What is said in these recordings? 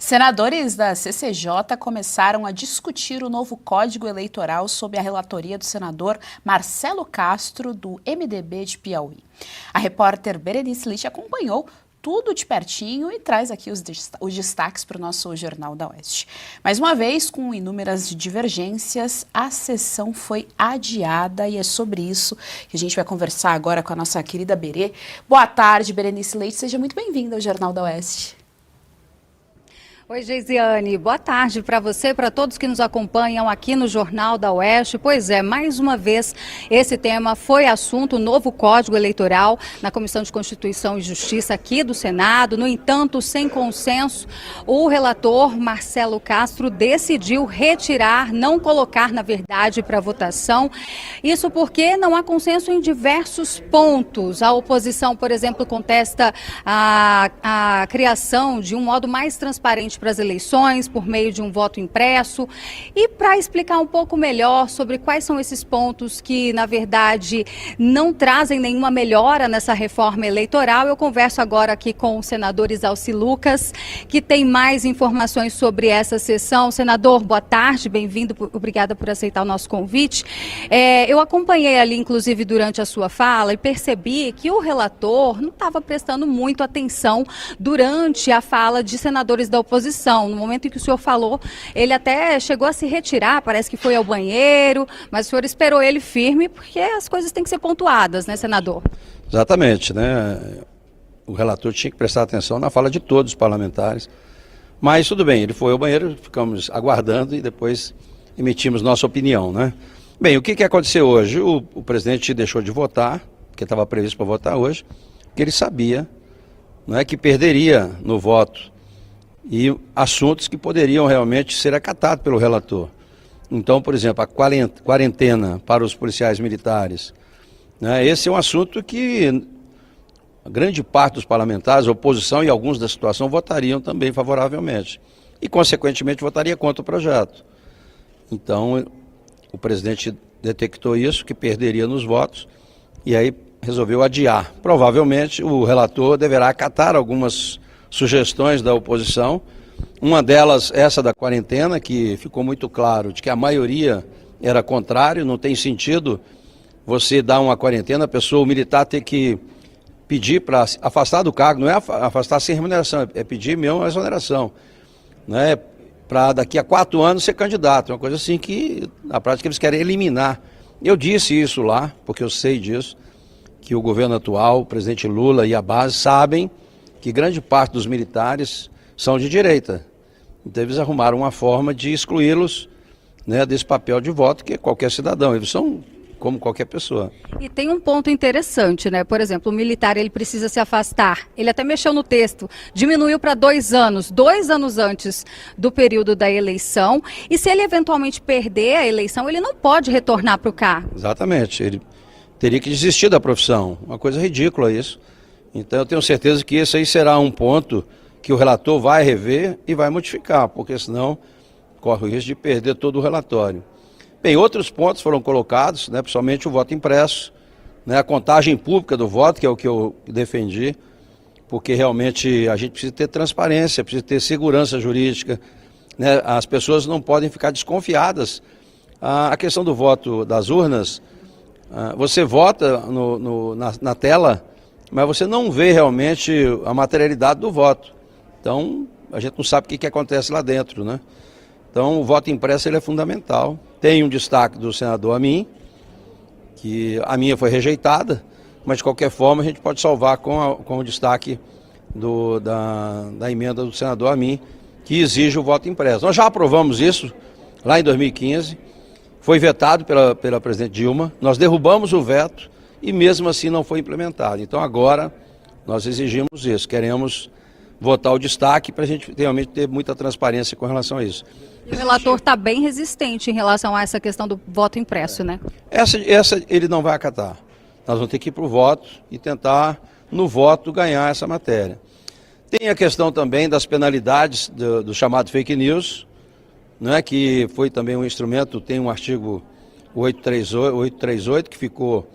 Senadores da CCJ começaram a discutir o novo Código Eleitoral sob a relatoria do senador Marcelo Castro, do MDB de Piauí. A repórter Berenice Litt acompanhou tudo de pertinho e traz aqui os destaques para o nosso Jornal da Oeste. Mais uma vez, com inúmeras divergências, a sessão foi adiada e é sobre isso que a gente vai conversar agora com a nossa querida Berê. Boa tarde, Berenice Litt, seja muito bem-vinda ao Jornal da Oeste. Oi, Geisiane, boa tarde para você, para todos que nos acompanham aqui no Jornal da Oeste. Pois é, mais uma vez esse tema foi assunto, o novo Código Eleitoral na Comissão de Constituição e Justiça aqui do Senado. No entanto, sem consenso, o relator Marcelo Castro decidiu retirar, não colocar, na verdade, para votação. Isso porque não há consenso em diversos pontos. A oposição, por exemplo, contesta a criação de um modo mais transparente para as eleições, por meio de um voto impresso. E para explicar um pouco melhor sobre quais são esses pontos que, na verdade, não trazem nenhuma melhora nessa reforma eleitoral, eu converso agora aqui com o senador Isalci Lucas, que tem mais informações sobre essa sessão. Senador, boa tarde, bem-vindo, obrigada por aceitar o nosso convite. Eu acompanhei ali, inclusive, durante a sua fala e percebi que o relator não estava prestando muito atenção durante a fala de senadores da oposição. No momento em que o senhor falou, ele até chegou a se retirar, parece que foi ao banheiro, mas o senhor esperou ele firme, porque as coisas têm que ser pontuadas, né, senador? Exatamente, né? O relator tinha que prestar atenção na fala de todos os parlamentares, mas tudo bem, ele foi ao banheiro, ficamos aguardando e depois emitimos nossa opinião, né? Bem, o que aconteceu hoje? O presidente deixou de votar, porque estava previsto para votar hoje, porque ele sabia, não é, que perderia no voto e assuntos que poderiam realmente ser acatados pelo relator. Então, por exemplo, a quarentena para os policiais militares, né, esse é um assunto que a grande parte dos parlamentares, a oposição e alguns da situação votariam também favoravelmente e, consequentemente, votaria contra o projeto. Então, o presidente detectou isso, que perderia nos votos, e aí resolveu adiar. Provavelmente, o relator deverá acatar algumas sugestões da oposição, uma delas essa da quarentena, que ficou muito claro de que a maioria era contrário, não tem sentido você dar uma quarentena, a pessoa, o militar ter que pedir para afastar do cargo, não é afastar sem remuneração, é pedir mesmo a exoneração, né, para daqui a 4 anos ser candidato, uma coisa assim que na prática eles querem eliminar. Eu disse isso lá, porque eu sei disso, que o governo atual, o presidente Lula e a base sabem que grande parte dos militares são de direita. Então eles arrumaram uma forma de excluí-los, né, desse papel de voto, que é qualquer cidadão. Eles são como qualquer pessoa. E tem um ponto interessante, né? Por exemplo, o militar, ele precisa se afastar. Ele até mexeu no texto, diminuiu para 2 anos, 2 anos antes do período da eleição. E se ele eventualmente perder a eleição, ele não pode retornar para o cargo. Exatamente. Ele teria que desistir da profissão. Uma coisa ridícula isso. Então eu tenho certeza que esse aí será um ponto que o relator vai rever e vai modificar, porque senão corre o risco de perder todo o relatório. Bem, outros pontos foram colocados, né, principalmente o voto impresso, né, a contagem pública do voto, que é o que eu defendi, porque realmente a gente precisa ter transparência, precisa ter segurança jurídica, né, as pessoas não podem ficar desconfiadas. A questão do voto das urnas, você vota na tela, mas você não vê realmente a materialidade do voto. Então, a gente não sabe o que acontece lá dentro, né? Então, o voto impresso ele é fundamental. Tem um destaque do senador Amin, que a minha foi rejeitada, mas de qualquer forma a gente pode salvar com o destaque da emenda do senador Amin, que exige o voto impresso. Nós já aprovamos isso lá em 2015, foi vetado pela presidente Dilma, nós derrubamos o veto, e mesmo assim não foi implementado. Então agora nós exigimos isso, queremos votar o destaque para a gente realmente ter muita transparência com relação a isso. E o relator está bem resistente em relação a essa questão do voto impresso, né? Essa ele não vai acatar. Nós vamos ter que ir para o voto e tentar, no voto, ganhar essa matéria. Tem a questão também das penalidades do chamado fake news, né, que foi também um instrumento, tem um artigo 838 que ficou,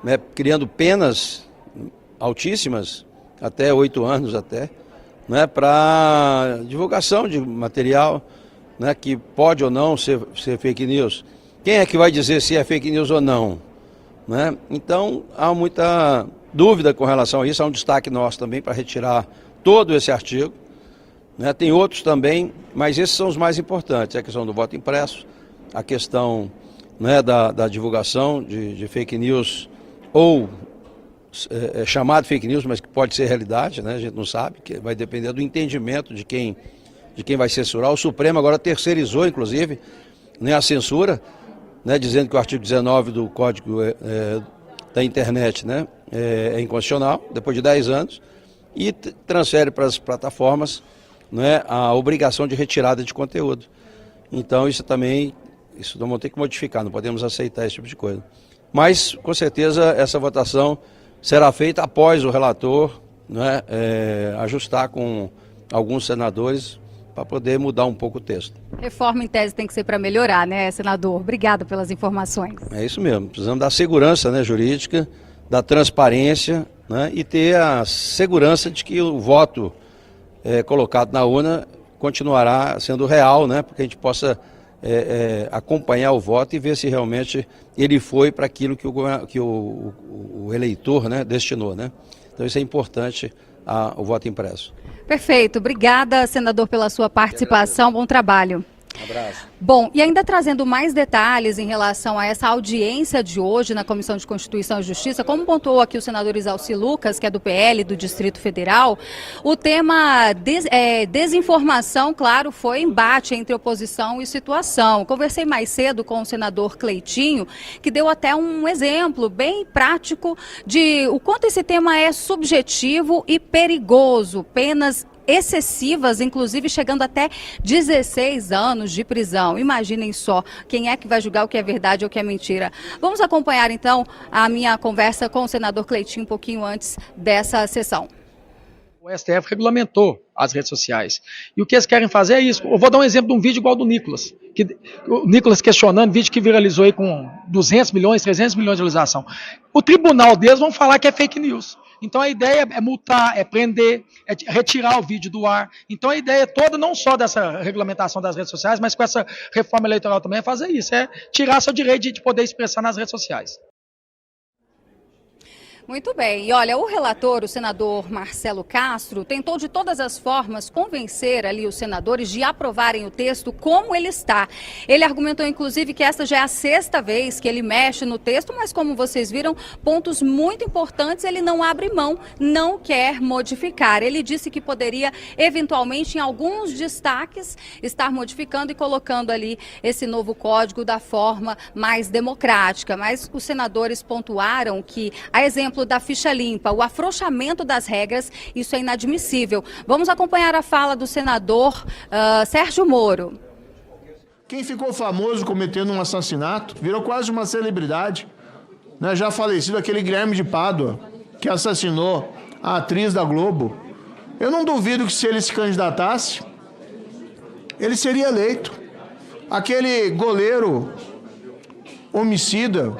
né, criando penas altíssimas, até 8 anos até, né, para divulgação de material, né, que pode ou não ser fake news. Quem é que vai dizer se é fake news ou não? Né? Então, há muita dúvida com relação a isso. Há um destaque nosso também para retirar todo esse artigo. Né? Tem outros também, mas esses são os mais importantes. A questão do voto impresso, a questão, né, da divulgação de fake news, ou chamado fake news, mas que pode ser realidade, né? A gente não sabe, que vai depender do entendimento de quem vai censurar. O Supremo agora terceirizou, inclusive, né, a censura, né, dizendo que o artigo 19 do Código da Internet, né, é inconstitucional, depois de 10 anos, e transfere para as plataformas, né, a obrigação de retirada de conteúdo. Então isso vamos ter que modificar, não podemos aceitar esse tipo de coisa. Mas, com certeza, essa votação será feita após o relator, né, ajustar com alguns senadores para poder mudar um pouco o texto. Reforma em tese tem que ser para melhorar, né, senador? Obrigado pelas informações. É isso mesmo, precisamos da segurança, né, jurídica, da transparência, né, e ter a segurança de que o voto colocado na urna continuará sendo real, né, para que a gente possa acompanhar o voto e ver se realmente ele foi para aquilo que o eleitor, né, destinou, né? Então isso é importante, o voto impresso. Perfeito. Obrigada, senador, pela sua participação. Bom trabalho. Abraço. Bom, e ainda trazendo mais detalhes em relação a essa audiência de hoje na Comissão de Constituição e Justiça, como pontuou aqui o senador Isalci Lucas, que é do PL do Distrito Federal, o tema desinformação, claro, foi embate entre oposição e situação. Conversei mais cedo com o senador Cleitinho, que deu até um exemplo bem prático de o quanto esse tema é subjetivo e perigoso, penas excessivas, inclusive chegando até 16 anos de prisão. Imaginem só, quem é que vai julgar o que é verdade ou o que é mentira? Vamos acompanhar então a minha conversa com o senador Cleitinho um pouquinho antes dessa sessão. O STF regulamentou as redes sociais. E o que eles querem fazer é isso. Eu vou dar um exemplo de um vídeo igual do Nicolas. O Nicolas questionando, vídeo que viralizou aí com 200 milhões, 300 milhões de visualização. O tribunal deles vão falar que é fake news. Então a ideia é multar, é prender, é retirar o vídeo do ar. Então a ideia toda, não só dessa regulamentação das redes sociais, mas com essa reforma eleitoral também, é fazer isso, é tirar seu direito de poder expressar nas redes sociais. Muito bem. E olha, o relator, o senador Marcelo Castro, tentou de todas as formas convencer ali os senadores de aprovarem o texto como ele está. Ele argumentou, inclusive, que esta já é a 6ª vez que ele mexe no texto, mas como vocês viram, pontos muito importantes ele não abre mão, não quer modificar. Ele disse que poderia, eventualmente, em alguns destaques, estar modificando e colocando ali esse novo código da forma mais democrática. Mas os senadores pontuaram que, a exemplo da ficha limpa, o afrouxamento das regras, isso é inadmissível. Vamos acompanhar a fala do senador Sérgio Moro. Quem ficou famoso cometendo um assassinato, virou quase uma celebridade, né? Já falecido aquele Guilherme de Pádua, que assassinou a atriz da Globo. Eu não duvido que se ele se candidatasse, ele seria eleito. Aquele goleiro homicida,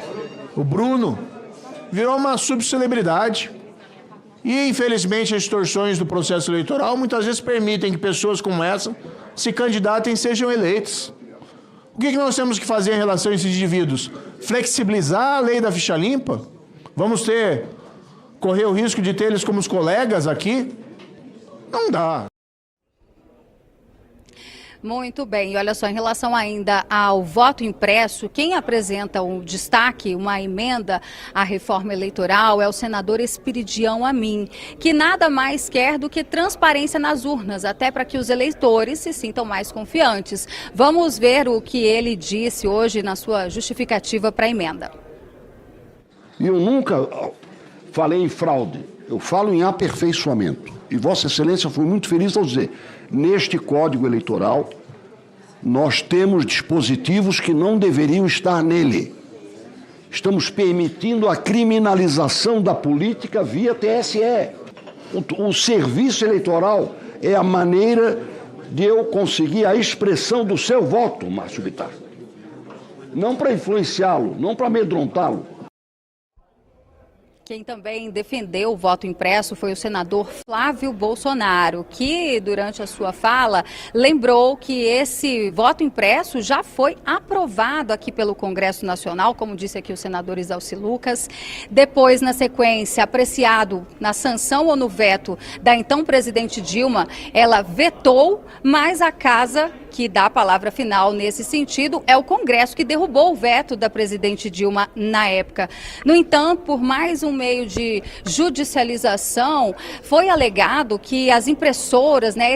o Bruno, virou uma subcelebridade. E, infelizmente, as distorções do processo eleitoral muitas vezes permitem que pessoas como essa se candidatem e sejam eleitas. O que nós temos que fazer em relação a esses indivíduos? Flexibilizar a lei da ficha limpa? Vamos correr o risco de ter eles como os colegas aqui? Não dá. Muito bem, e olha só, em relação ainda ao voto impresso, quem apresenta um destaque, uma emenda à reforma eleitoral é o senador Espiridião Amin, que nada mais quer do que transparência nas urnas, até para que os eleitores se sintam mais confiantes. Vamos ver o que ele disse hoje na sua justificativa para a emenda. Eu nunca falei em fraude, eu falo em aperfeiçoamento. E Vossa Excelência foi muito feliz ao dizer, neste Código Eleitoral, nós temos dispositivos que não deveriam estar nele. Estamos permitindo a criminalização da política via TSE. O serviço eleitoral é a maneira de eu conseguir a expressão do seu voto, Márcio Bittar. Não para influenciá-lo, não para amedrontá-lo. Quem também defendeu o voto impresso foi o senador Flávio Bolsonaro, que durante a sua fala lembrou que esse voto impresso já foi aprovado aqui pelo Congresso Nacional, como disse aqui o senador Isalci Lucas. Depois, na sequência, apreciado na sanção ou no veto da então presidente Dilma, ela vetou, mas a casa que dá a palavra final nesse sentido é o Congresso, que derrubou o veto da presidente Dilma na época. No entanto, por mais um meio de judicialização, foi alegado que as impressoras, né,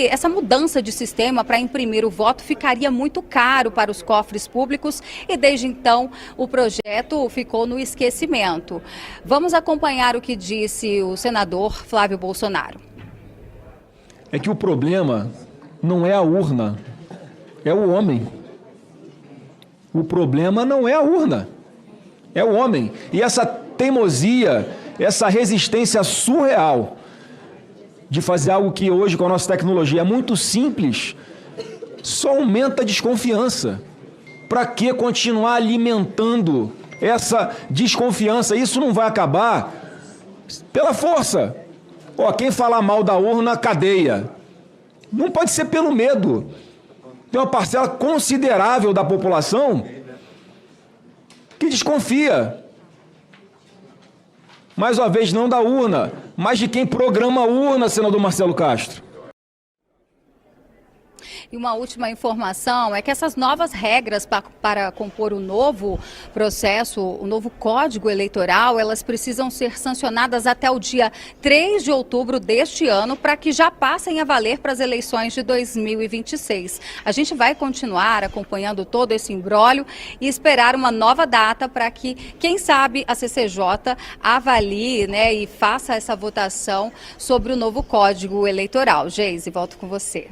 essa mudança de sistema para imprimir o voto ficaria muito caro para os cofres públicos e desde então o projeto ficou no esquecimento. Vamos acompanhar o que disse o senador Flávio Bolsonaro. É que o problema não é a urna, é o homem. O problema não é a urna, é o homem. E essa teimosia, essa resistência surreal de fazer algo que hoje com a nossa tecnologia é muito simples, só aumenta a desconfiança. Para que continuar alimentando essa desconfiança? Isso não vai acabar pela força. Quem falar mal da urna, cadeia. Não pode ser pelo medo. Tem uma parcela considerável da população que desconfia. Mais uma vez, não da urna, mas de quem programa a urna, senador Marcelo Castro. E uma última informação é que essas novas regras para compor o novo processo, o novo Código Eleitoral, elas precisam ser sancionadas até o dia 3 de outubro deste ano, para que já passem a valer para as eleições de 2026. A gente vai continuar acompanhando todo esse imbróglio e esperar uma nova data para que, quem sabe, a CCJ avalie, né, e faça essa votação sobre o novo Código Eleitoral. Geise, volto com você.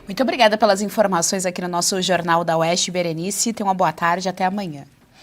Muito obrigada pelas informações aqui no nosso Jornal da Oeste, Berenice. Tenha uma boa tarde, até amanhã.